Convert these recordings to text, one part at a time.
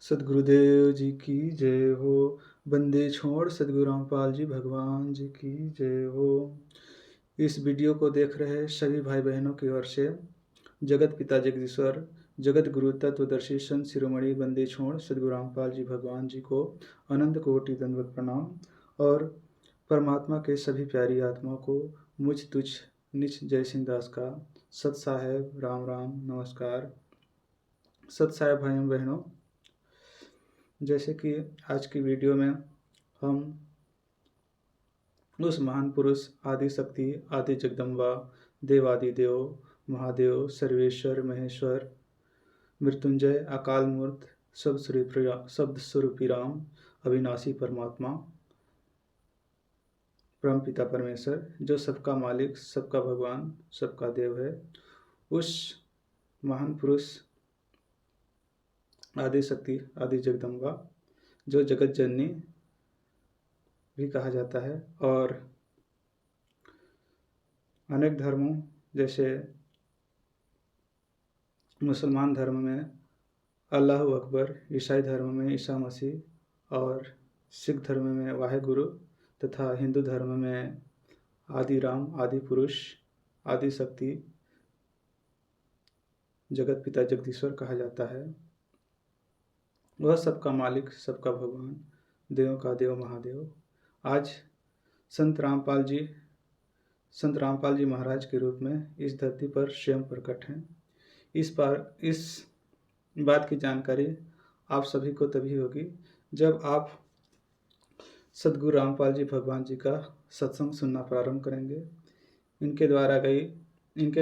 सद्गुरुदेव जी की जय हो। बंदे छोड़ सद्गुरु रामपाल जी भगवान जी की जय हो। इस वीडियो को देख रहे सभी भाई बहनों की ओर से जगत पिता जगदीश्वर जगत गुरु तत्वदर्शी संत शिरोमणि बंदे छोड़ सद्गुरु रामपाल जी भगवान जी को अनंत कोटि दंडवत प्रणाम और परमात्मा के सभी प्यारी आत्माओं को मुझ तुझ निच जय सिंह दास का सत साहेब राम राम नमस्कार। सत साहेब भाइयों बहनों, जैसे कि आज की वीडियो में हम उस महान पुरुष आदि शक्ति आदि जगदम्बा देवादि देव महादेव सर्वेश्वर महेश्वर मृत्युंजय अकाल मूर्त शब्द स्वरूपी राम अविनाशी परमात्मा परम पिता परमेश्वर जो सबका मालिक सबका भगवान सबका देव है, उस महान पुरुष आदि शक्ति आदि जगदम्बा जो जगत जननी भी कहा जाता है और अनेक धर्मों जैसे मुसलमान धर्म में अल्लाह अकबर, ईसाई धर्म में ईसा मसीह और सिख धर्म में वाहेगुरु तथा हिंदू धर्म में आदि राम आदि पुरुष आदि शक्ति जगत पिता जगदीश्वर कहा जाता है। वह सबका मालिक सबका भगवान देवों का देव महादेव आज संत रामपाल जी महाराज के रूप में इस धरती पर स्वयं प्रकट हैं। इस बात की जानकारी आप सभी को तभी होगी जब आप सद्गुरु रामपाल जी भगवान जी का सत्संग सुनना प्रारंभ करेंगे। इनके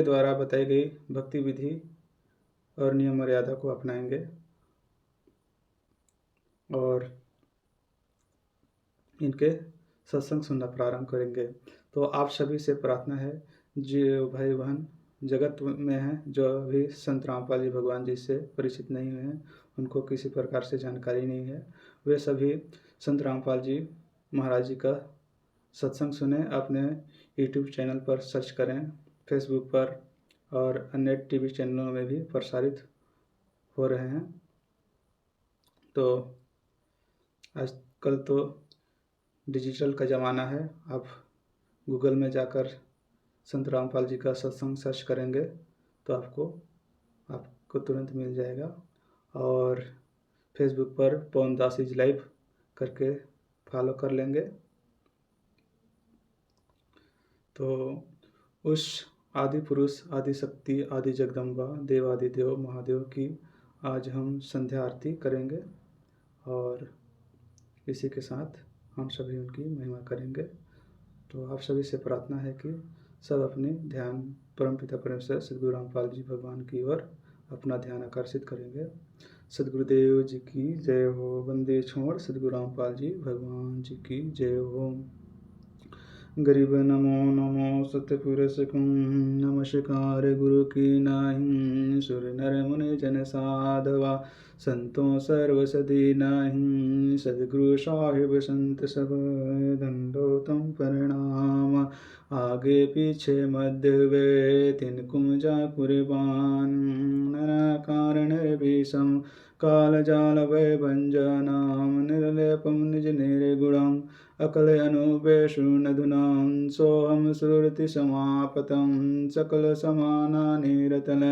द्वारा बताई गई भक्ति विधि और नियम मर्यादा को अपनाएंगे और इनके सत्संग सुनना प्रारंभ करेंगे। तो आप सभी से प्रार्थना है, जो भाई बहन जगत में हैं, जो अभी संत रामपाल जी भगवान जी से परिचित नहीं हुए हैं, उनको किसी प्रकार से जानकारी नहीं है, वे सभी संत रामपाल जी महाराज जी का सत्संग सुने। अपने यूट्यूब चैनल पर सर्च करें, फेसबुक पर और अन्य टीवी चैनलों में भी प्रसारित हो रहे हैं। तो आजकल तो डिजिटल का ज़माना है, आप गूगल में जाकर संत रामपाल जी का सत्संग सर्च करेंगे तो आपको तुरंत मिल जाएगा और फेसबुक पर पवन दास इज लाइव करके फॉलो कर लेंगे। तो उस आदि पुरुष आदि शक्ति आदि जगदम्बा देवादि देव महादेव की आज हम संध्या आरती करेंगे और इसी के साथ हम सभी उनकी महिमा करेंगे। तो आप सभी से प्रार्थना है कि सब अपने ध्यान परमपिता परमेश्वर सद्गुरु रामपाल जी भगवान की ओर अपना ध्यान आकर्षित करेंगे। सद्गुरुदेव जी की जय हो। बंदे छोड़ सद्गुरु रामपाल जी भगवान जी की जय हो। गरीब नमो नमो सतपुरुष नमस्कार गुरु की नाही, सुर नर मुनि जन साधवा संतों सर्व सदी नाही। सदगुरु साहिब संत सब दंडोतम प्रणाम, आगे पीछे मध्य वे तिन कुमजा कुर्बान। नराकार निर्भीषम काल जाल भय भंजनाम, निर्लेपम निज निर्गुणम अकल अनुपेशु नधुनां। सोहम सुरति समापतं सकल समानानि रतन,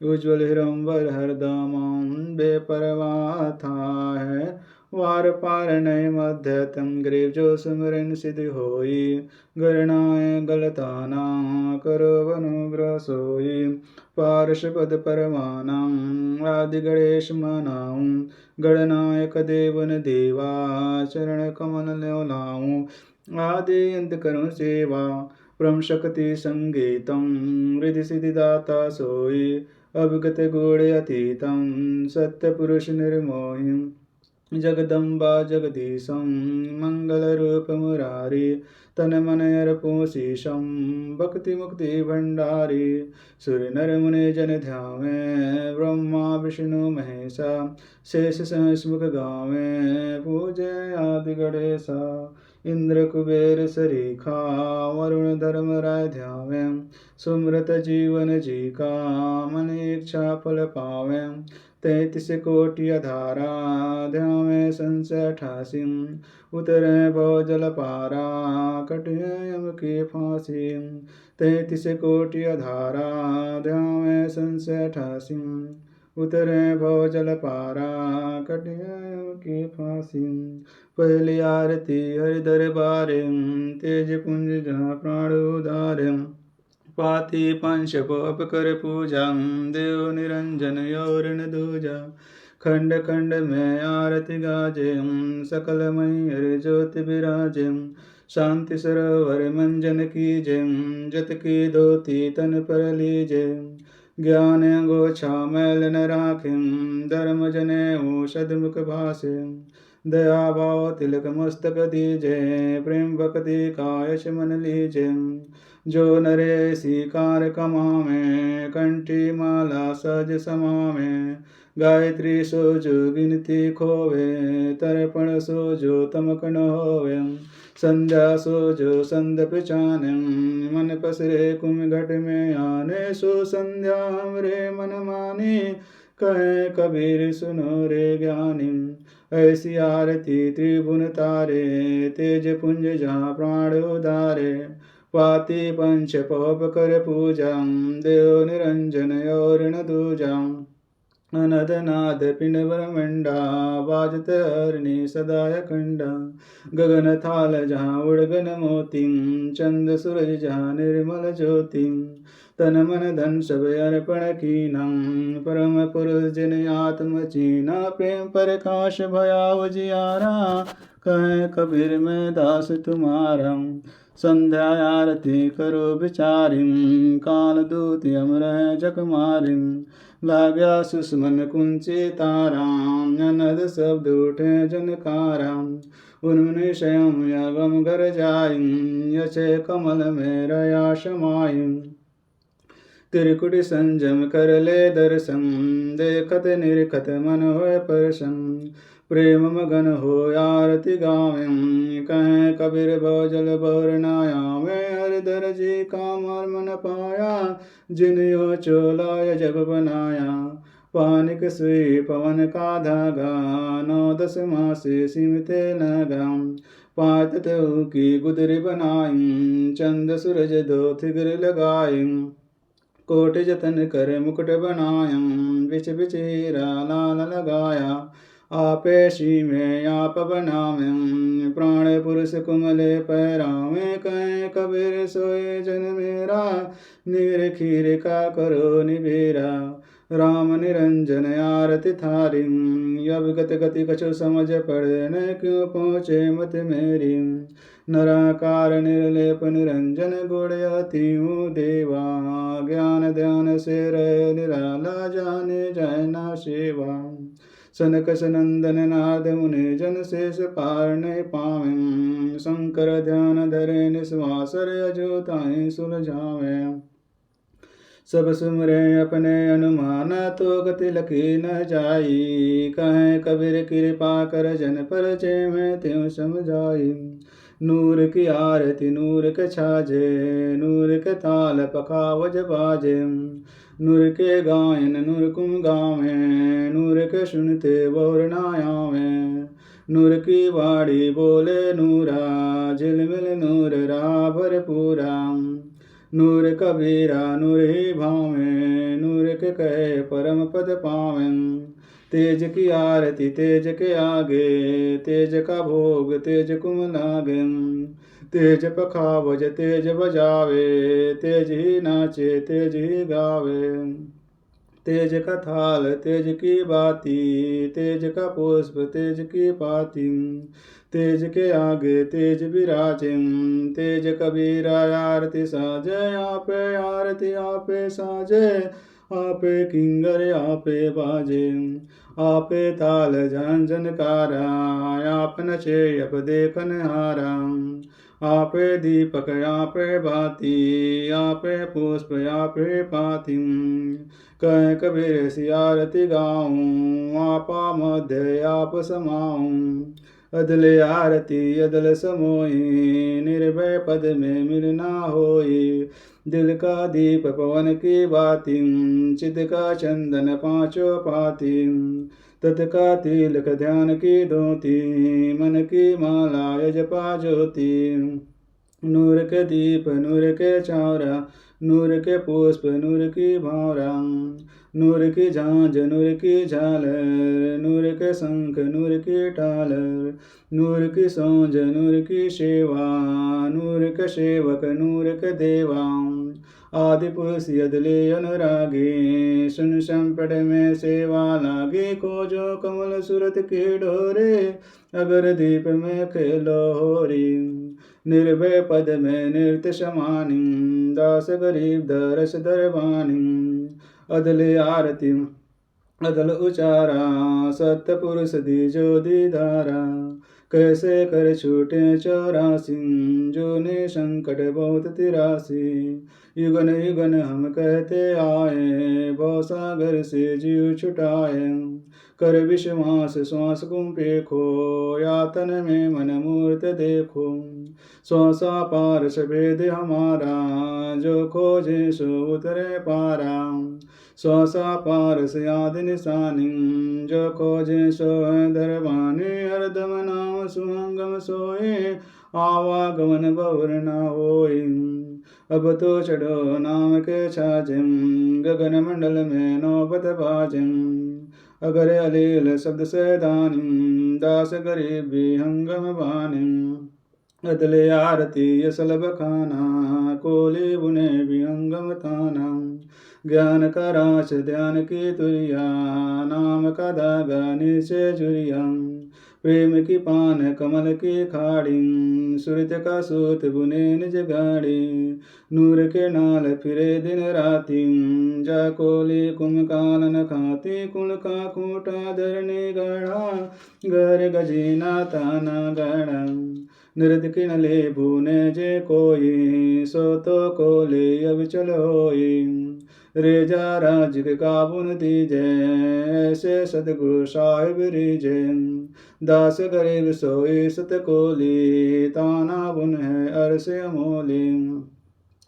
उज्ज्वल हिरंबर हरदमां बेपरवाह था है। वार पार नय मध्यतम ग्रीव जो सुमरन सिद्धि होई, गणनाय गलताना करो अनुग्रह सोई। पार्षपद परमानां आदि गणेश मनाऊं, गणनायक देवन देवा चरण कमल ल्यो लाऊं। आदि अंत करूं सेवा परम शक्ति संगीतम, रिधि सिद्धि दाता सोई। अवगत गुण अतीतम सत्य पुरुष निर्मोही, जगदम्बा जगदीशं मंगल रूप मुरारी। तन मन अर्पो शीशम भक्ति मुक्ति भंडारी। सुर नर मुनि जन ध्यावे ब्रह्मा विष्णु महेशा, शेष सहस्मुख गावे पूजे आदि गणेशा। इंद्र कुबेर सरीखा वरुण धर्म राय ध्यावे। सुमृत जीवन जी का मन इच्छा फल पावे। 33 कोटि अधारा ध्यावे संशय 88। उतरे भव जल पारा कटिए यम की फांसी। 33 कोटि अधारा ध्यावे संशय 88। उतरे भव जल पारा कटिए यम की फांसी। पहली आरती हरि दरबारे तेज पुंज जहाँ प्राण उदारे। पाति पंच पप कर पूजा देव निरंजन और न दूजा। खंड खंड में आरती गाजे सकल मई ज्योति विराजे। शांति सरोवर मंजन कीजे जत की धोती तन पर लीजे। ज्ञान गोछा मैल न राखें धर्म जने औषध मुख भाषे। दया भाव तिलक मस्तक दीजे प्रेम भक्ति का यश मन लीजे। जो नरे शिकार कमावे कंठी माला सज समावे। गायत्री सो जो गिनती खोवे तर्पण सो जो तमक न होवे। संध्या सो जो संध पहचाने मन पसरे कुम घट में आने। सो संध्या हमरे मन माने कहे कबीर सुनो रे ज्ञानी। ऐसी आरती त्रिभुवन तारे तेज पुंज जहाँ प्राण उदारे। पाति पंच पवप कर पूजा देव निरंजन और न दूजा। अनद नाद पिंड ब्रह्मंडा बाजत हरणी सदा अखंडा। गगन थाल जहाँ उड़गन मोती चंद सूरज जहाँ निर्मल ज्योति। तन मन धन सब अर्पण कीना परम पुरुष जिन आत्म चीना। प्रेम प्रकाश भया उजियारा कहे कबीर में दास तुम्हारा। संध्या आरती करो बिचारी काल दूत अमर जग मारी। लाग्या सुषमन कुंची तारा अनद शब्द उठे जनकारा। उन्मनि स्वयं यागम घर जाई यचे कमल में रया समाई। त्रिकुट संजम कर ले दर्शन देखत निरखत मन होय प्रसन्न। प्रेम मगन हो आरती गावें कहें कबीर भवजल बरनाया। मैं हरिधर जी का मन पाया जिन यो चोला जब बनाया। पानिक सुई पवन का धागा 9-10 मासे सिमते नगा। पात की गुदरी बनाई चंद सूरज दो थिगर लगाई। कोट जतन कर मुकुट बनाया बिच बिच हीरा लाल लगाया। आपे शी में आप बनावें प्राण पुरुष कुमले पैरावें। कहें कबीर सोए जन मेरा नीर खीर का करो निबेरा। राम निरंजन आरती थारी अब गत गति कछु समझ पड़े न क्यों पहुँचे मत मेरी। नराकार निर्लेप निरंजन गुण अति देवा। ज्ञान ध्यान से रहे निराला जाने जाय ना सेवा। सनक सनंदन नाद मुनि जन शेष पार नहीं पावें। शंकर ध्यान धरे निश्वासर अजोताएं सुलझावें। सब सुमरे अपने अनुमान तो गति लकी न जाई। कहें कबीर कृपा कर जन पर जय में त्यों समझाई। नूर की आरती नूर के छाजे नूर के ताल पखावज बाजे। नूर के गायन नूर कुम गावे नूर के सुनते बोर नायावे। नूर की बाड़ी बोले नूरा झिलमिल नूर रा भरपूरा। नूर कबीरा नूर ही भावें नूर के कहे परम पद पावें। तेज की आरती तेज के आगे तेज का भोग तेज कुम लागे। तेज पखावज तेज बजावे तेज ही नाचे तेज ही गावे। तेज का थाल तेज की बाती तेज का पुष्प तेज की पाती। तेज के आगे तेज विराजे तेज कबीरा आरती साजे। आपे आरती आपे साजे आपे किंगर आपे बाजे। आपे ताल झंझनकारा आप नचे अब देखन हारा। आपे दीपक आपे बाती आपे पुष्प आपे पाती। कह कबीर सी आरती गाऊं आपा मध्य आप समाऊं। अदल आरती अदल समोई, निर्भय पद में मिलना होई। दिल का दीप पवन की बाती, चित का चंदन पांचों पाती। तत् का तिलक ध्यान की धोती, मन की माला यजपा ज्योति। नूर के दीप नूर के चौरा, नूर के पुष्प नूर की भौरा। नूर की झांझ नूर की झालर, नूर के शंख नूर की टालर। नूर की सौंझ नूर की सेवा, नूर के सेवक नूर के देवा। आदि पुरुष यदले अनुरागी, सुन संपट में सेवा लागे। को जो कमल सूरत के डोरे, अगर दीप में खेलो होरी। निर्भय पद में नृत्य समानी, दास गरीब दरस दरबानी। अदल आरती अदल उचारा, सत्य पुरुष दी जो दीदारा। कैसे कर छूटे 84, जो ने संकट बहुत 83। युगन युगन हम कहते आए, भव सागर से जीव छुटाए। कर विश्वास श्वास कुंपे खो, यातन में मन मूर्त देखो। श्वासा पारस भेद हमारा, जो खोजे सो उतरे पारा। श्वासा पारस याद निशानी, जो खोजे सो दरबानी। हरदम नाम सुहंगम सोए, आवागमन बहुर न होई। अब तो चढ़ो नाम के छाजम, गगन मंडल में नौबत बाजम। अगर अलील शब्द से दानी, दास गरीब भी हंगम बानी। अदले आरती यसलब खाना, कोली बुने भी हंगम ताना। ज्ञान का राश ध्यान की तुरिया, नाम का धागा नीचे जुरिया। प्रेम की पान कमल की खाड़ी, सुरत का सूत बुने निज गाड़ी। नूर के नाल फिरे दिन राती, जा कोली कुम कालन खाती। कुल का खूटा धरने गढ़ा, घर गजीना ताना गढ़ा। नृत किन ले भूने जे कोई, सो तो कोले अब चल होई। रेजा राज का बुन दीजे, ऐसे सतगुरु साहिब रीजे। दास गरीब सोई सत कोली, ताना बुन है अरस अमोली।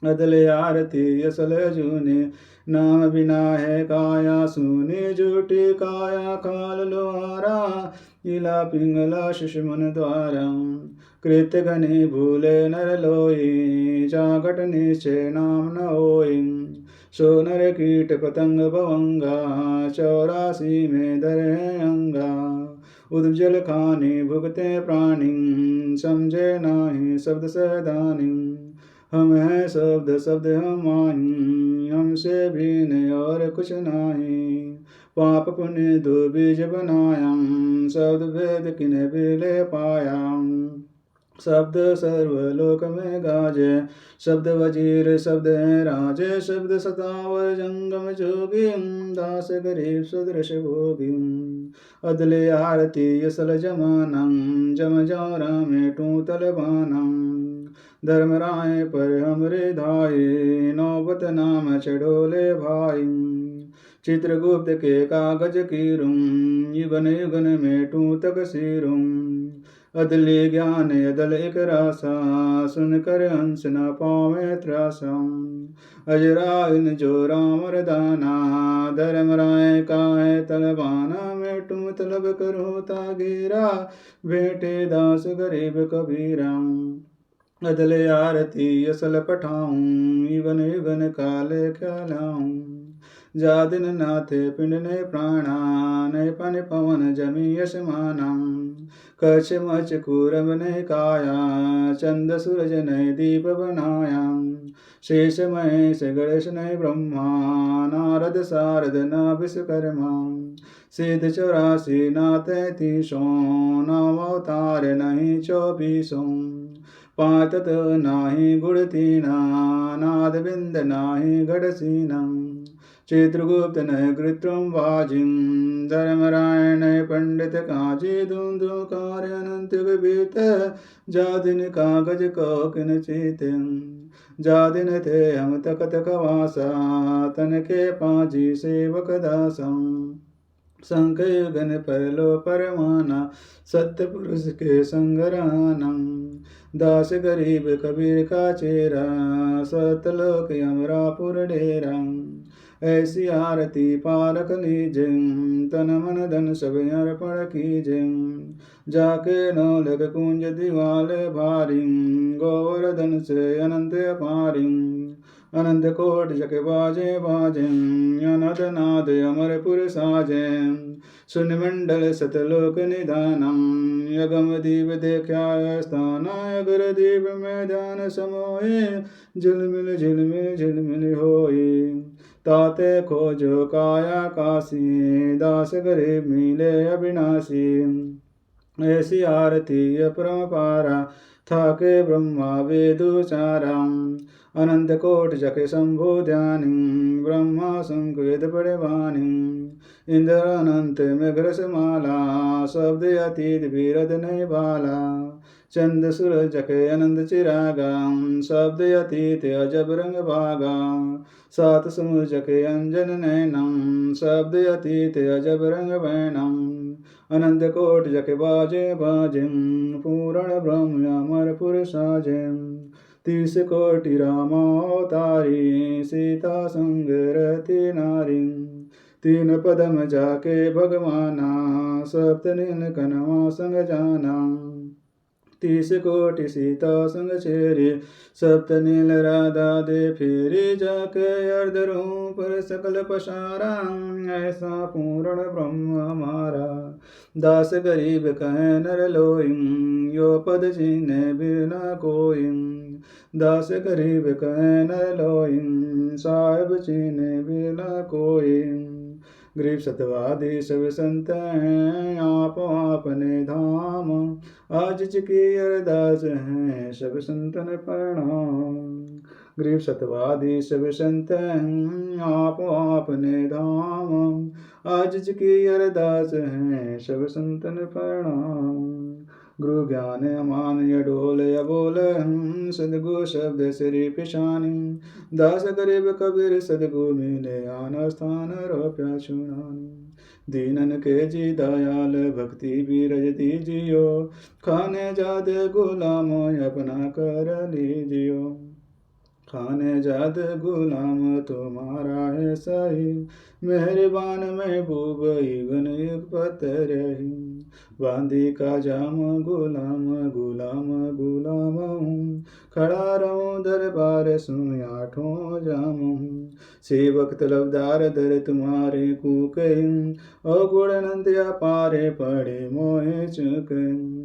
अदल आरती असल जूने, नाम बिना है काया सूने। झूठी काया खाल लोहारा, इला पिंगला शिशुमन द्वारा। कृत घनी भूले नर लोई, जागट निश्चय नाम न होई। सो नर कीट पतंग भवंगा, 84 में धरे अंगा। उज्जल खानी भुगते प्राणी, समझे नाही शब्द सदानी। हम हैं शब्द शब्द हम आई, हमसे भीन और कुछ नाही। पाप पुण्य दो बीज बनाया, शब्द भेद किन्हें भी ले पाया। शब्द सर्वलोक में गाजे, शब्द वजीर शब्द है राजे। शब्द सतावर जंगम जोगी, दास गरीब सुदृश भोगी। अदले आरती असल जमाना, जम जौरा में टूतल बाना। धर्म राय पर हमरे धाये, नौबत नाम चढ़ोले भाई। चित्रगुप्त के कागज कीरूं, युगन युगन में टूतक सीरूं। अदले ज्ञान अदल एक रासा, सुनकर हंस न पावे त्रासा। अजरा इन जो राम रदाना, धर्म राय का है तलबाना। मैं तुम तलब करो तागीरा, बेटे दास गरीब कबीरा। अदले आरती असल पठाऊं, युगन युगन काले ख्यालाऊं। जा दिन नाथे पिंड ने प्राणा, नय पन पवन जमी यशमाना। कछ मच कूरम ने काया, चंद सूरज ने दीप बनाया। शेष महेश गणेश ने ब्रह्मा, नारद सारद न विश्वकर्मा। सिद्ध 84 ना 33, नाम अवतार नहीं 24। पाँच तत्व नाही गुण तीना, नाद बिंद नाही गढ़ सीना। चित्रगुप्त नय कृत्रिम बाजिम, धर्मराय नय पंडित काजी। धूंधू कार्य अनंत युग बीत, जा दिन कागज को किन चीत। जा दिन थे हम तकत कवासा, तन के पाजी सेवक दासा। शंख युगन परलो परमाना, सत्य पुरुष के संगरानम। दास गरीब कबीर का चेरा, सतलोक यमरापुर डेरा। ऐसी आरती पारक लीजिए, तन मन धन सब अर्पण कीजिए। जाके नौ लग कुंज दिवाले भारी, गोवर्धन से अनंत अपारी। अनंत कोट जग बाजे बाजे, अनद नाद अमरपुर साजे। सुन मंडल सतलोक निधानम, यगम दीप देखा स्थान। अगर दीप में ध्यान समोए, झिलमिल झिलमिल झिलमिल होए। ताते खोजो काया काशी, दास गरीब मिले अविनाशी। ऐसी आरती अपरम पारा, थाके ब्रह्मा वेदुचारम। अनंत कोट जके शंभु ध्यानी, ब्रह्मा शंख वेद बड़े वाणी। इंद्र अनंत में ग्रसमाला, शब्द अतीत बीरद नहीं बाला। चंद सूरज जके अनंत चिरागा, शब्द अतीत अजब रंग भागा। सात समुद्र जके अंजन नैनम, शब्द अतीत अजब रंग बैनम। अनंत कोट जके बाजे बाजिम, पूर्ण ब्रह्म अमरपुर साजिम। 30 कोटि रामावतारी, सीता संग रहती नारी। तीन पदम जाके भगवाना, सप्त नील कनवा संग जाना। 30 कोटि सीता संग चेरी, सप्त नील राधा दे फेरी। जाके अर्ध रूप सकल पसारा, ऐसा पूर्ण ब्रह्म हमारा। दास गरीब कहे नर लोई, यो पद जिन्हें बिना कोई। दास गरीब कहे नर लोई, साहिब जिन्हें बिना कोई। गरीब सतवादी सब संत हैं, आप आपने धाम। आज की अरदास हैं, सब संतन प्रणाम। गरीब सतवादी सब संत हैं, आप आपने धाम। आज की अरदास हैं, सब संतन प्रणाम। गुरु ज्ञान अमान अडोल अबोल, सदगुरु शब्द श्री पिशानी। दास गरीब कबीर सदगुरु मिले, आन स्थान रोप्या चुनानी। दीनन के जी दयाल, भक्ति बीरज दीजियो। खाने जादे गुलाम, अपना कर लीजियो। खाने जाद गुलाम तुम्हारा है सही, मेहरबान महबूब इवन एक पतर रही। बांदी का जाम गुलाम गुलाम गुलाम हूँ, खड़ा रहूं दरबार सुन आठों जाम हूँ। सेवक तलबदार दर तुम्हारे कूके, ओ गुणनंद पारे पड़े मोहे चुके।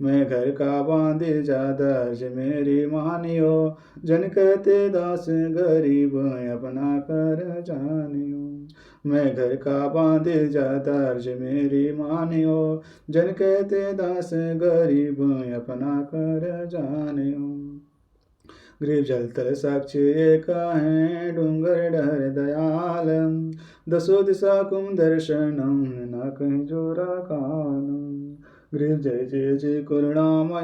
मैं घर का बांधे जादा मेरी मानियो, जन कहते दास गरीब अपना कर जानियो। मैं घर का बांधे जादा मेरी मानियो, जन कहते दास गरीब अपना कर जानियो। गरीब जल तल साक्ष एक है, डूंगर डहर दयाल। दसो दिशा कुम दर्शनम, न कहीं जोरा कानम। गरीब जय जय जय करुणामय,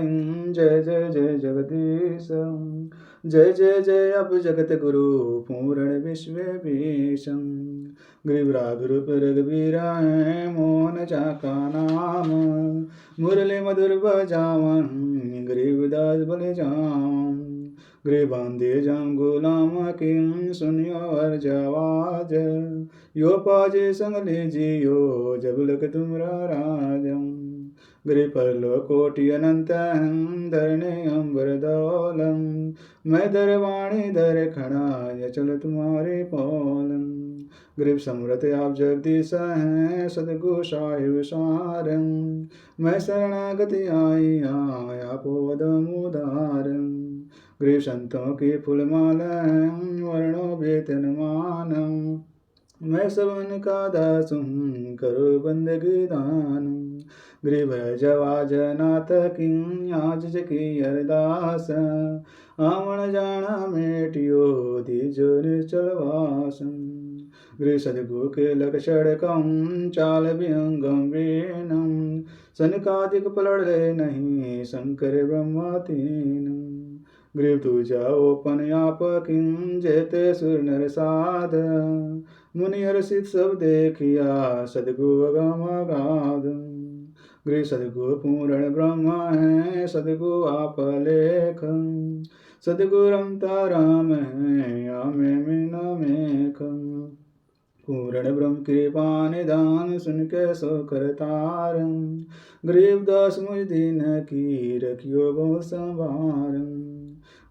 जय जय जय जगदीश। जय जय जय अब जगत गुरु, पूर्ण विश्व भीषण। गरीब राग रूप रघुबीरा है, मोहन जाका नाम। मुरली मधुर बजावन, गरीब दास बल जाम। गरीब बांधे जाम गुलाम की, सुनियो अर्ज आवाज। यो पाजे संग लीजियो, जब लग तुमरा राजम। गरीब परलो कोटि अनंत हैं, धरने अंबर दौलम। मैं दरवाणी दर खड़ा, ये चल तुम्हारे पौलम। गरीब समृत आप जगदीश हैं, सदगुरु साहिब सारम। मैं शरणागति आई आया पोदम उदारम। गरीब संतों की फूलमाला हैं, वर्णों वेतन मानम। मैं सबन का दास हूँ, करो बंदगी दान। गरीब जवाज नाथ की, आज की अरदास। आवन जाना मेटियो, दीजो निश्चल वासम। गृह सदगुरु के लक्षण कम, चाल विहंगम वीणम। सनकादिक पलड़े नहीं, शंकर ब्रह्मा तीनम। गरीब तुझा ओपन आप किं, जेते सुर नर साध। मुनि हर्षित सब देखिया सदगु अगम अगाध। गृह सदगु पूर्ण ब्रह्म है सदगु आप लेख। सदगु रमता राम है या में मेख। पूर्ण ब्रह्म कृपा निदान सुन के सो करतार। गरीबदास मुझ दीन की रखियो बहु संभार।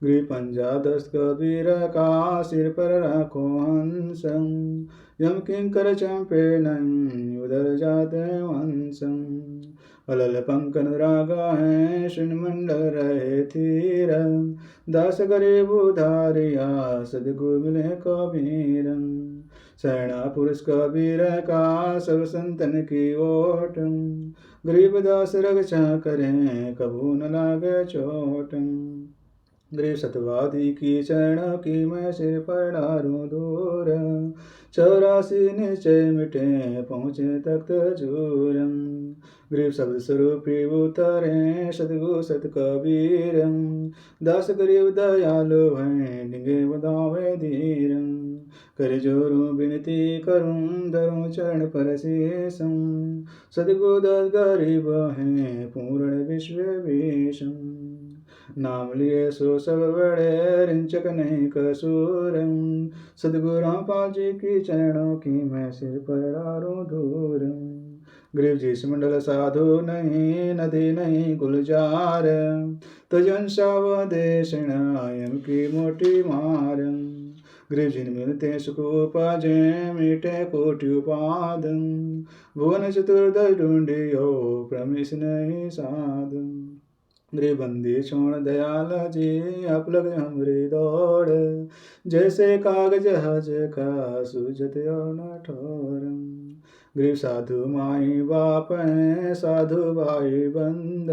गृह पंजा दस्त कबीर का सिर पर रखो हंस। यम किंकर चंपे नहीं उधर जाते वंश। अलल पंक अनुराग है श्रीन मंडल रहे थीर। दास गरीब उधारिया सदगु मिले कबीर। शरणा पुरुष कबीर का सब संतन की ओट। गरीबदास रक्षा करें कबू न लागे चोट। गरीब सतवादी की चरण की मैं सिर पर डारूं दूर। 84 निश्चय मिटे पहुँचे तख्त झूर। गरीब शब्द स्वरूपी उतरे सतगु सत कबीर। दास गरीब दयालु हैं डिंगे बदावे धीर। कर जोरू विनती करूं धरूं चरण पर शीशम। सदगु दास गरीब हैं पूर्ण विश्व विषम। नाम लिए सो सब बड़े रिंचक नहीं कसूर। सदगुरु रामपाल जी की चरणों की मैं सिर पर डारूं धूर। गरीब जी मंडल साधु नहीं नदी नहीं गुलजार। तजन सावदेश नायम की मोटी मार। गरीब जिन मिलते सुख उपाजे मीटे कोटि उपादन। भुवन चतुर्दश ढूंढियो प्रमिश नहीं साधन। गरीब बंदी छोड़ दयाल जी आप लग हमरी दौड़। जैसे कागज हज का सूझत और न ठोर। गरीब साधु माई बाप हैं साधु भाई बंद।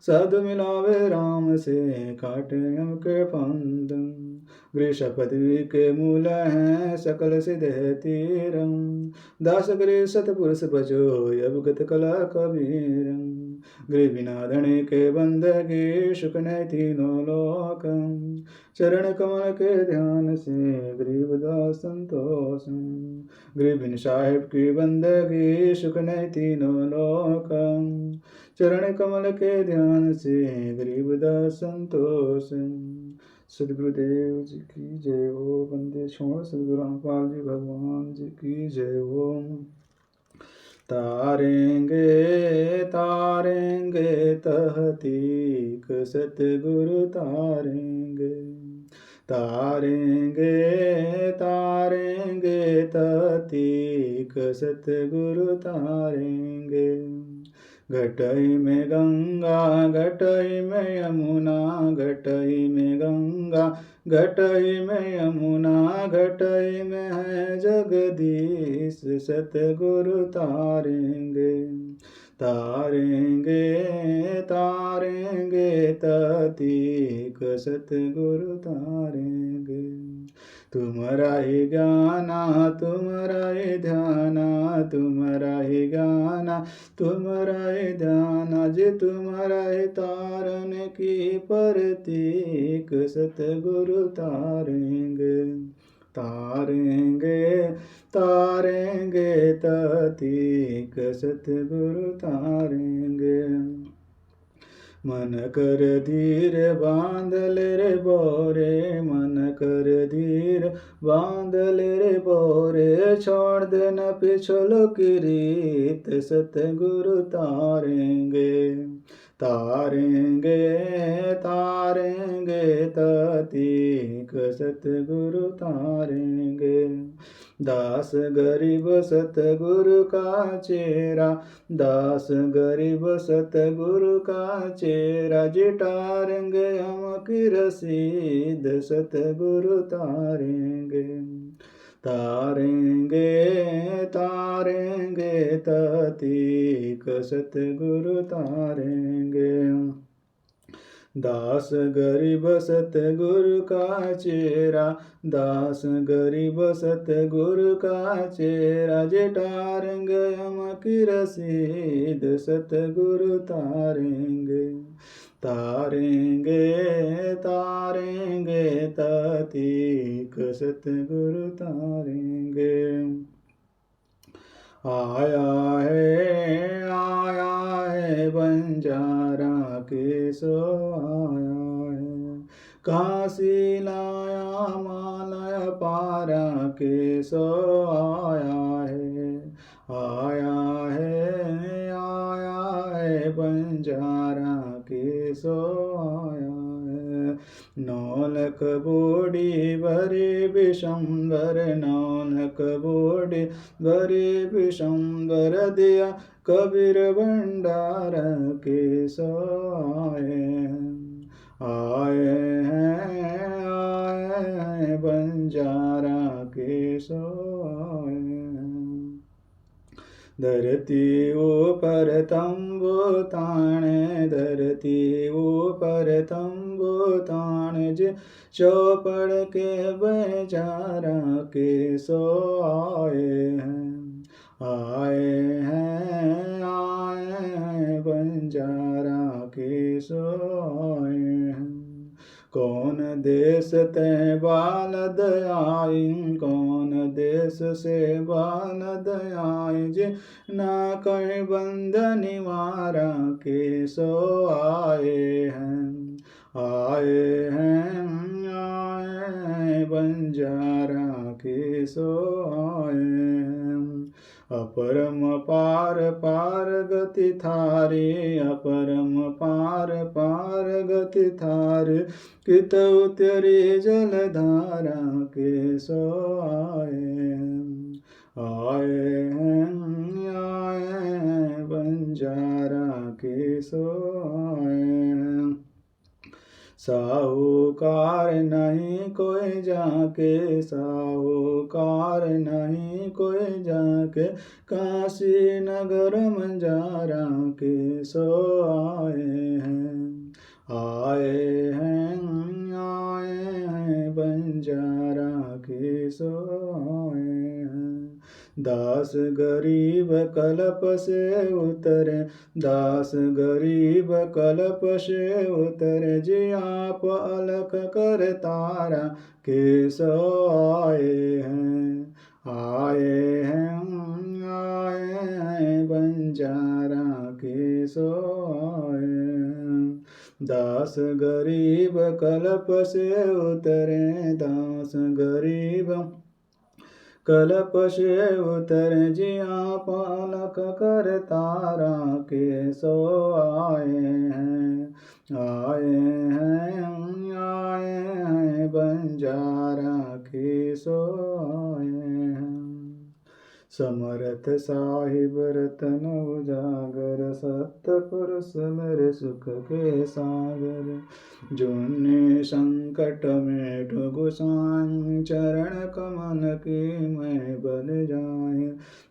साधु मिलावे राम से काटे हम के फंद। गृह पदवी के मूल हैं सकल सिद्धे तीरम। दास गृह सतपुरुष भजो अवगत कला कबीरम। गृह बिना धने के बंदगी सुख नहीं तीनों लोकम। चरण कमल के ध्यान से गरीब दास संतोषम। गरीब बिन साहिब की बंदगी सुख नहीं तीनों लोकम। चरण कमल के ध्यान से गरीब दास संतोषम। सदगुरुदेव जी की जय हो। बंदे छोड़ सदगुरु रामपाल जी भगवान जी की जय हो। तारेंगे तारेंगे तहतीक सतगुरु तारेंगे। तारेंगे तारेंगे तहतीक सतगुरु तारेंगे। घटई में गंगा घटई में यमुना घटई में गंगा घटई में यमुना घटई में है जगदीश सतगुरु तारेंगे। तारेंगे तारेंगे ततीक सतगुरु तारेंगे। तुम्हारा ही ज्ञाना तुम्हारा ही ध्याना तुम्हारा ही ज्ञाना तुम्हारा ही ध्याना जे तुम्हारा ही तारन की प्रतीक सतगुरु तारेंगे। तारेंगे तारेंगे ततीक सतगुरु तारेंगे। मन कर धीर बांध ले रे बोरे मन कर धीर बांध ले रे बोरे। छोड़ देना पिछलो की रीत सतगुरु तारेंगे। तारेंगे तारेंगे ततीक सतगुरु तारेंगे। दास गरीब सतगुरु का चेरा दास गरीब सतगुरु का चेरा। जिटारेंगे हम की रसीद सतगुरु तारेंगे। तारेंगे तारेंगे ततीक सतगुरु तारेंगे। दास गरीब सतगुरु का चेरा दास गरीब सतगुरु का चेरा। जिटारेंगे हम की रसीद सतगुरु तारेंगे। तारेंगे तारेंगे ततीक सतगुरु तारेंगे। आया है बंजारा केसो आया है। काशी लाया मालय पारा केसो आया है। आया है बंजारा केसो आया है। नौलक बोडी भरे विशंबर नौलक बोडी भरे विशंबर दिया कबीर भंडार के सो आए हैं बंजारा के सो धरती ऊपर तंबू ताने धरती ऊपर तंबू ताने जे चौपड़ के बेचारा के सो आए हैं बंजारा के सो हैं। कौन देश ते बाल दयाई कौन देश से बाल दयाई जे ना कहीं बंधन मारा के सो आए हैं बंजारा के सो अपरम पार पार गति थारी अपरम पार पार गति थारी कित उतरी जलधारा के सो आए हैं बंजारा के सो साहूकार नहीं कोई जाके साहूकार नहीं कोई जाके काशी नगर मंजारा के सो आए हैं बंजारा के सो दास गरीब कल्प से उतरे दास गरीब कल्प से उतरे जी आप अलख कर तारा के सो आए हैं बंजारा के सो दास गरीब कल्प से उतरे दास गरीब कल्प से उतर जिया पालक कर तारा के सो आए हैं बंजारा के सो समर्थ साहिब रतन उजागर सत्पुरुष मेरे सुख के सागर जुन्ने संकट में गुसाई चरण कमल की मैं बन जाए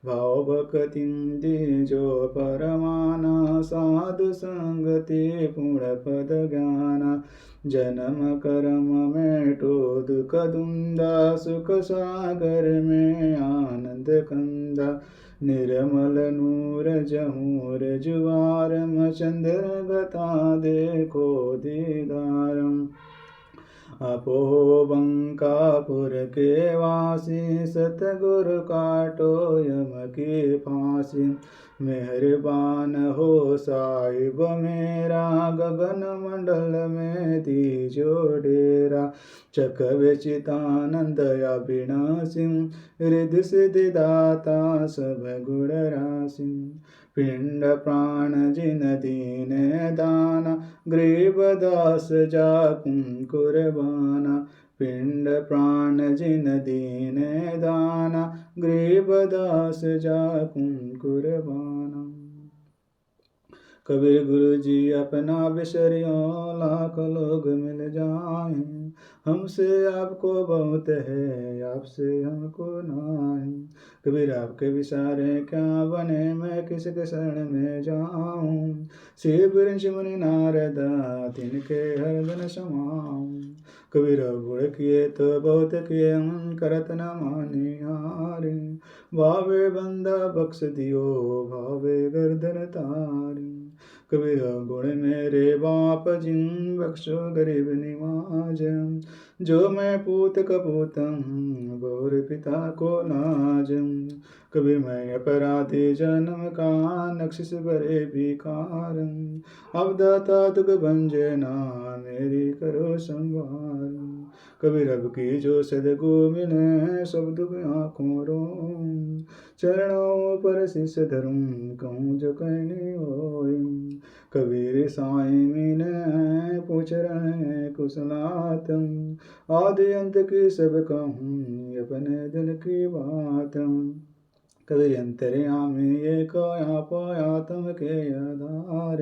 भाव भक्ति दी जो परमाना साधु संगति पूर्ण पद ज्ञाना जन्म कर्म में टो दुख दुंदा सुख सागर में आनंद कंदा निर्मल नूर जहूर जुवार चंद्र गता देखो दीदारम अपो बंकापुर के वासी सतगुरु काटो यम की फांसी मेहरबान हो साहिब मेरा गगन मंडल में दीजो डेरा चक विचितानंद अविनाशी हृदय सिद्धि दाता सब गुण राशि पिंड प्राण जिन दीन दाना गरीबदास जाकुम कुर्बाना पिंड प्राण जिन दीन दाना गरीबदास जाकुम कुर्बाना कबीर गुरु जी अपना बिसरियो लाख लोग मिल जाएं हमसे आपको बहुत है आपसे हमको नाहीं कबीर आपके विसारे क्या बने मैं किसके शरण में जाऊं शिव ऋषि मुनि नारद तिनके हरदन समाऊं कबीर गुण किए तो बहुत किए हम करत न मानी हारे भावे बंदा बख्श दियो भावे गर्दन तारी कबीर गुण मेरे बाप जिन बख्शो गरीब निवाज। जो मैं पूत कपूतम बहुर पिता को लाज। कबीर मैं अपराधी जन्म का नक्शिस बरे भिकार। अब दाता दुख भंजना मेरी करो संभार। कबीर अब की जो सदगुमिन सब दुख आँखों रो। चरणों पर शीश धरूं कहूँ जो कहने होय। कबीर साईं मीने पूछ रहे कुशलातम। आदि अंत की सब कहूँ अपने दिल की बात। कबीर अंतर्यामी एक पाया तुम के आधार।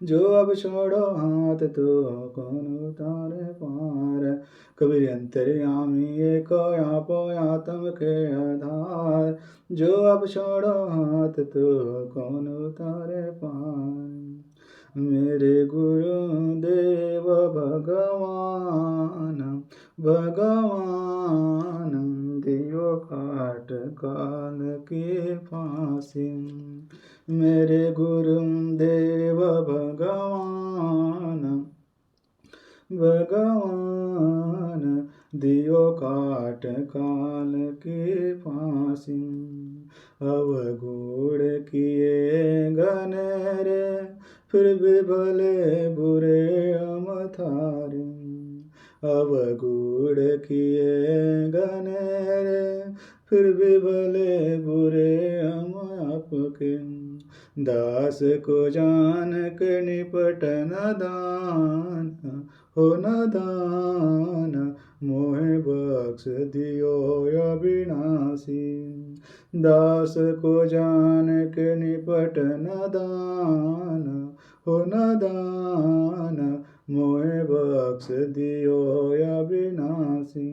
जो अब छोड़ो हाथ तो कौन उतारे पार। कबीर अंतर्यामी एक पाया तुम के आधार। जो अब छोड़ो हाथ तो कौन उतारे पार। मेरे गुरुदेव भगवान भगवान दियो काट काल के फांसी। मेरे गुरुदेव भगवान भगवान दियो काट काल के फांसी। अवगुण किए गनरे फिर भी भले बुरे हम थारे। अवगुण किए गनरे फिर भी भले बुरे हम आपके। दास को जान के निपट न दान हो न दान। मोहे बख्श दियो अविनाशी। दास को जान के निपट न दान हो न दान। मोहे बख्श दियो अविनाशी।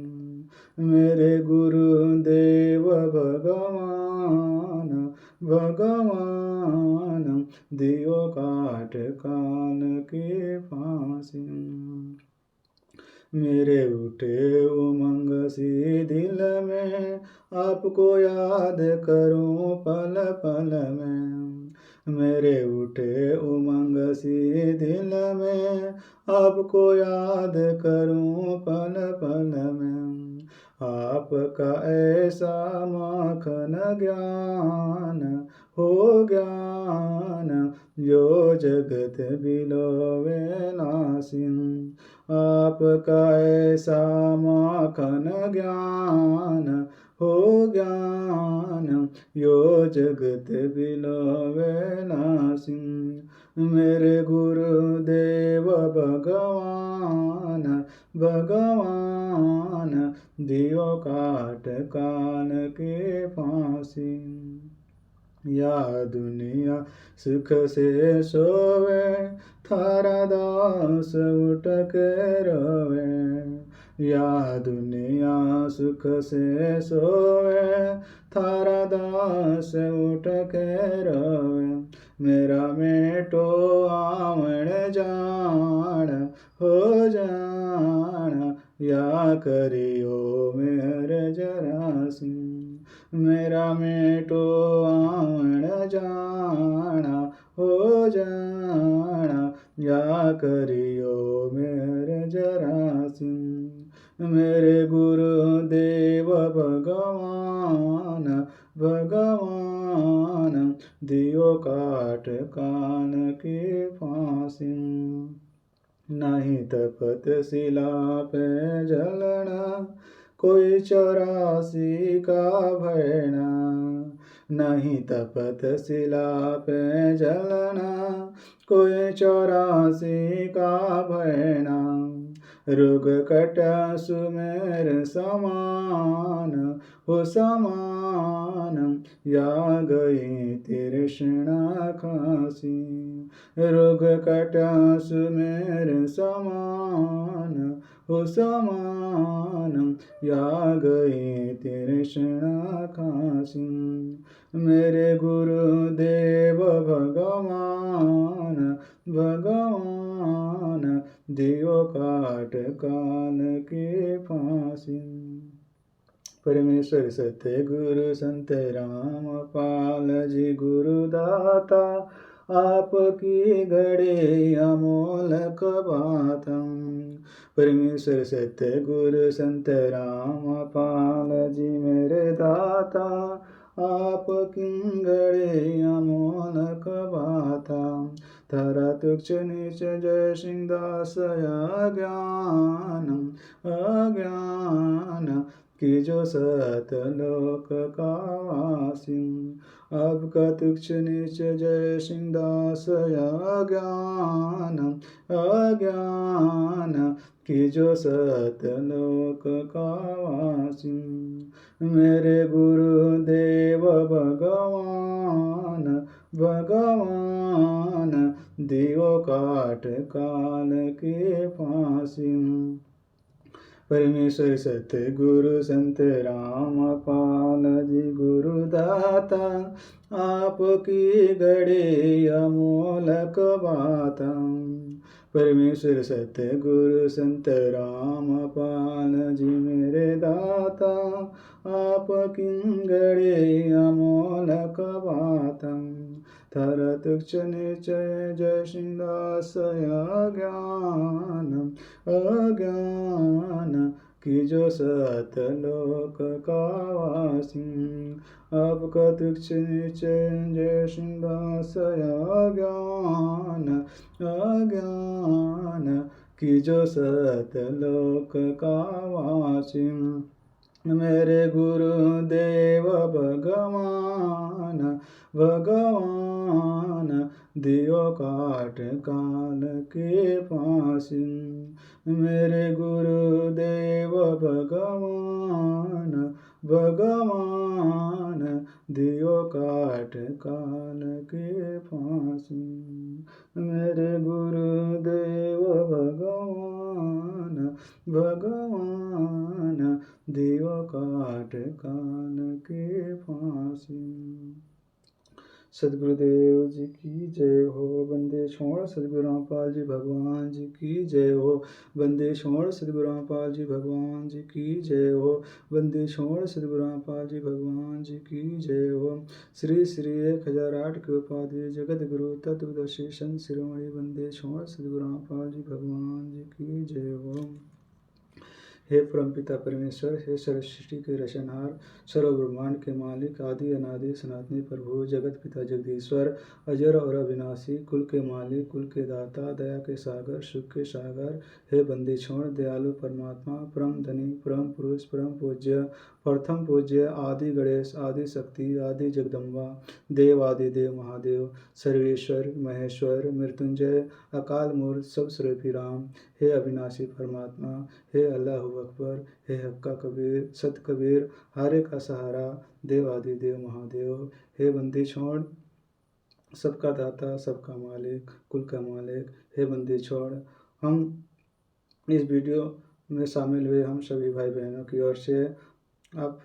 मेरे गुरुदेव भगवान भगवान दियो काट काल के फांसी। मेरे उठे उमंग सी दिल में आपको याद करूं पल पल में। मेरे उठे उमंग सी दिल में आपको याद करूं पल पल में। आपका ऐसा माखन ज्ञान हो ज्ञान जो जगत बिलोवे नासी। आपका ऐसा माखन ज्ञान हो ज्ञान यो जगत बिलोवे नासी। मेरे गुरुदेव भगवान भगवान दियो काट काल के फांसी। या दुनिया सुख से सोवे थारा दास उठ के रोवे। या दुनिया सुख से सोवे थारा दास उठ के रोवे। मेरा मेटो आवण जान हो जान या करियो मेहर जरासी। मेरा मेटो आवण जाना हो जाना या करियो मेहर जरासी। मेरे गुरुदेव भगवान भगवान दियो काट काल के फांसी। नहीं तपत शिला पे जलना कोई 84 का भयना। नहीं तपत शिला पे जलना कोई 84 का भयना। रुग कट सुमेर समान हो समान या गई तृष्णा खासी। रुग कट सुमेर समान हो समान या गई तृष्णा खासी। मेरे गुरुदेव भगवान भगवान दियो काट काल के फांसी। परमेश्वर सत्य गुरु संत राम पाल जी गुरुदाता आपकी घड़े अमोलक बातम। परमेश्वर सत्य गुरु संत राम पाल जी मेरे दाता, आप किंगड़े अमोलक बाता। तारा तुक्ष नीच जय सिंहदास अज्ञान अज्ञान कि जो सतलोक का वासी। आपका तुक्ष नीच जय सिंहदास अज्ञान अज्ञान कि जो सतलोक का वासी। मेरे गुरुदेव भगवान भगवान दियो काट काल के फांसी। परमेश्वर सत्य गुरु संत राम पाल जी गुरुदाता, आपकी घड़े अमोलक बाता। परमेश्वर सत्य गुरु संत राम पाल जी मेरे दाता, आपकी घड़े अमोलक बाता। तारा तुक्ष निचय जय सिंहदास अज्ञान अज्ञान कि जो सतलोक का वासी। आपका तुक्ष निचय जय सिंहदास अज्ञान अज्ञान कि जो सतलोक का वासी। मेरे गुरुदेव भगवान भगवान दियो काट काल के फांसी। मेरे गुरुदेव भगवान भगवान दियो काट काल के फांसी। मेरे गुरुदेव भगवान भगवान दियो काट काल के फांसी। सदगुरुदेव जी की जय हो। बंदे छोड़ सदगुरु रामपाल जी भगवान जी की जय हो। बंदे छोड़ सदगुरु रामपाल जी भगवान जी की जय हो। बंदे छोड़ सदगुरु रामपाल जी भगवान जी की जय हो। श्री श्री 1008 की उपाधि जगत गुरु तत्वदर्शी संत शिरोमणि बंदे छोड़ सदगुरु रामपाल जी भगवान जी की जय हो। हे परमपिता परमेश्वर, हे सर्व सृष्टि के रचनहार, सर्व ब्रह्मांड के मालिक, आदि अनादि सनातनी प्रभु, जगत पिता जगदीश्वर, अजर और अविनाशी, कुल के मालिक, कुल के दाता, दया के सागर, सुख के सागर, हे बंदी छोड़ दयालु परमात्मा, परम धनी, परम पुरुष, परम पूज्य, प्रथम पूज्य, आदि गणेश, आदि शक्ति, आदि जगदम्बा, देव आदि देव महादेव, सर्वेश्वर महेश्वर, मृत्युंजय, अकाल मूर्त, सब स्वरूपी राम, हे अविनाशी परमात्मा, हे अल्लाह अकबर, हे हक्का कबीर, सत कबीर, हारे का सहारा, देव आदि देव महादेव, हे बंदी छोड़ सबका दाता, सबका मालिक, कुल का मालिक, हे बंदी छोड़। हम इस वीडियो में शामिल हुए हम सभी भाई बहनों की ओर से आप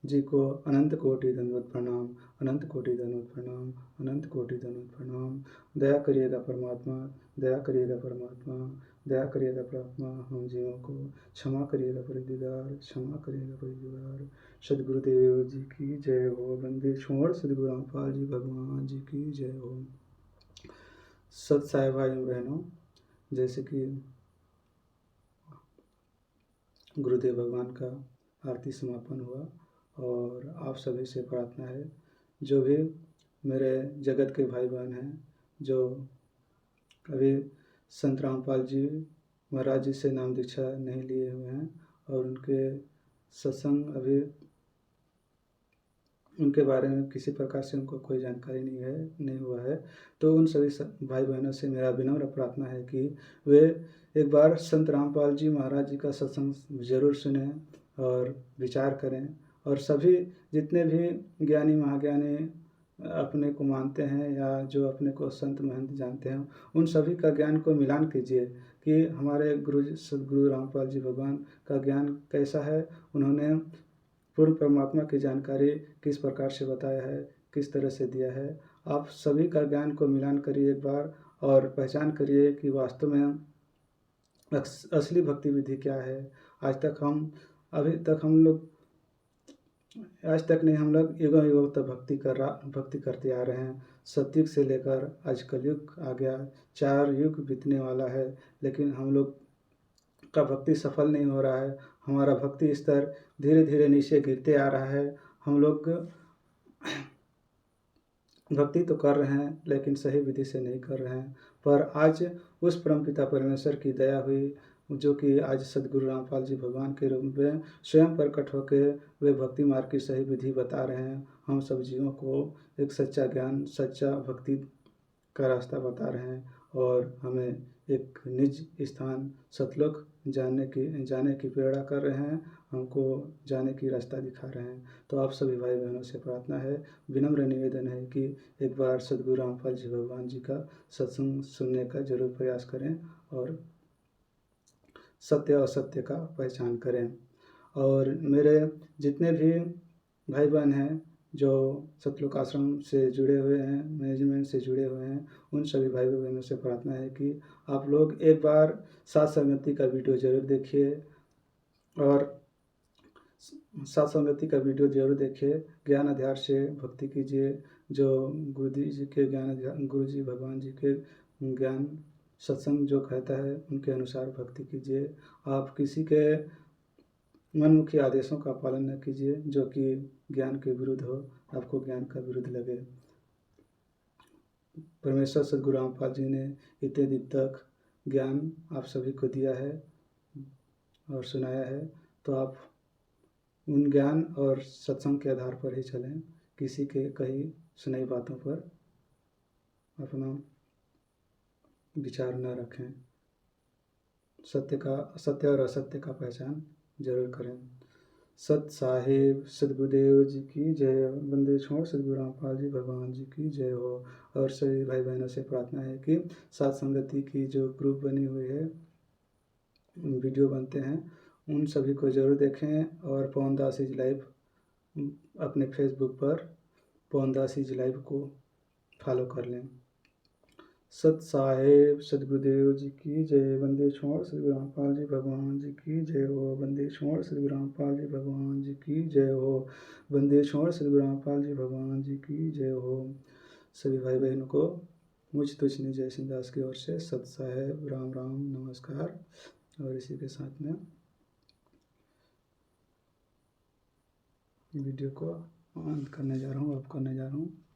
जी को अनंत कोटि दंडवत प्रणाम, अनंत कोटि दंडवत प्रणाम, अनंत कोटि दंडवत प्रणाम। दया करिएगा परमात्मा, दया करिएगा परमात्मा, दया करिएगा परमात्मा, हम जीवों को क्षमा करिएगा परिदिगार, क्षमा करिएगा परिदिगार। सदगुरुदेव जी की जय हो। बंदी छोड़ सदगुरु रामपाल जी भगवान जी की जय हो। सत साहेब भाई बहनों, जैसे कि गुरुदेव भगवान का आरती समापन हुआ और आप सभी से प्रार्थना है, जो भी मेरे जगत के भाई बहन हैं जो अभी संत रामपाल जी महाराज जी से नाम दीक्षा नहीं लिए हुए हैं और उनके सत्संग अभी उनके बारे में किसी प्रकार से उनको कोई जानकारी नहीं हुआ है, तो उन सभी भाई बहनों से मेरा विनम्र प्रार्थना है कि वे एक बार संत रामपाल जी महाराज जी का सत्संग जरूर सुनें और विचार करें, और सभी जितने भी ज्ञानी महाज्ञानी अपने को मानते हैं या जो अपने को संत महंत जानते हैं, उन सभी का ज्ञान को मिलान कीजिए कि हमारे गुरु सदगुरु रामपाल जी भगवान का ज्ञान कैसा है, उन्होंने पूर्ण परमात्मा की जानकारी किस प्रकार से बताया है, किस तरह से दिया है। आप सभी का ज्ञान को मिलान करिए एक बार और पहचान करिए कि वास्तव में असली भक्ति विधि क्या है। अभी तक हम लोग आज तक नहीं, हम लोग युगों युगों तक भक्ति करते आ रहे हैं। सतयुग से लेकर आज कलयुग आ गया, 4 युग बीतने वाला है, लेकिन हम लोग का भक्ति सफल नहीं हो रहा है। हमारा भक्ति स्तर धीरे धीरे नीचे गिरते आ रहा है। हम लोग भक्ति तो कर रहे हैं लेकिन सही विधि से नहीं कर रहे हैं। पर आज उस परमपिता परमेश्वर की दया हुई, जो कि आज सद्गुरु रामपाल जी भगवान के रूप में स्वयं प्रकट होकर वे भक्ति मार्ग की सही विधि बता रहे हैं। हम सब जीवों को एक सच्चा ज्ञान, सच्चा भक्ति का रास्ता बता रहे हैं और हमें एक निज स्थान सतलोक जाने की प्रेरणा कर रहे हैं, हमको जाने की रास्ता दिखा रहे हैं। तो आप सभी भाई बहनों से प्रार्थना है, विनम्र निवेदन है कि एक बार सद्गुरु रामपाल जी भगवान जी का सत्संग सुनने का जरूर प्रयास करें और सत्य असत्य का पहचान करें। और मेरे जितने भी भाई बहन हैं जो सतलोक आश्रम से जुड़े हुए हैं, मैनेजमेंट से जुड़े हुए हैं, उन सभी भाई बहनों से प्रार्थना है कि आप लोग एक बार सात संगति का वीडियो ज़रूर देखिए और सात संगति का वीडियो जरूर देखिए। ज्ञान आधार से भक्ति कीजिए, जो गुरु जी के गुरु जी भगवान जी के ज्ञान सत्संग जो कहता है उनके अनुसार भक्ति कीजिए। आप किसी के मनमुखी आदेशों का पालन न कीजिए जो कि ज्ञान के विरुद्ध हो, आपको ज्ञान का विरुद्ध लगे। परमेश्वर सद्गुरु रामपाल जी ने इतने दिन तक ज्ञान आप सभी को दिया है और सुनाया है, तो आप उन ज्ञान और सत्संग के आधार पर ही चलें, किसी के कही सुनाई बातों पर अपना विचार न रखें। सत्य और असत्य का पहचान जरूर करें। सत साहिब सदगुरुदेव जी की जय। बंदे छोड़ सदगुरु रामपाल जी भगवान जी की जय हो। और सभी भाई बहनों से प्रार्थना है कि सात संगति की जो ग्रुप बनी हुई है, वीडियो बनते हैं, उन सभी को ज़रूर देखें और पवन दास इज लाइव अपने फेसबुक पर पवन दास इज लाइव को फॉलो कर लें। सत साहेब सदगुरुदेव जी की जय। बंदे छोड़ सदगुरु रामपाल जी भगवान जी की जय हो। बंदे छोड़ सदगुरु रामपाल जी भगवान जी की जय हो। बंदे छोड़ सदगुरु रामपाल जी भगवान जी की जय हो। सभी भाई बहनों को मुझ तुझ निज जय दास की ओर से सत साहेब राम राम नमस्कार। और इसी के साथ में वीडियो को ऑन करने जा रहा हूँ, ऑफ करने जा रहा हूँ।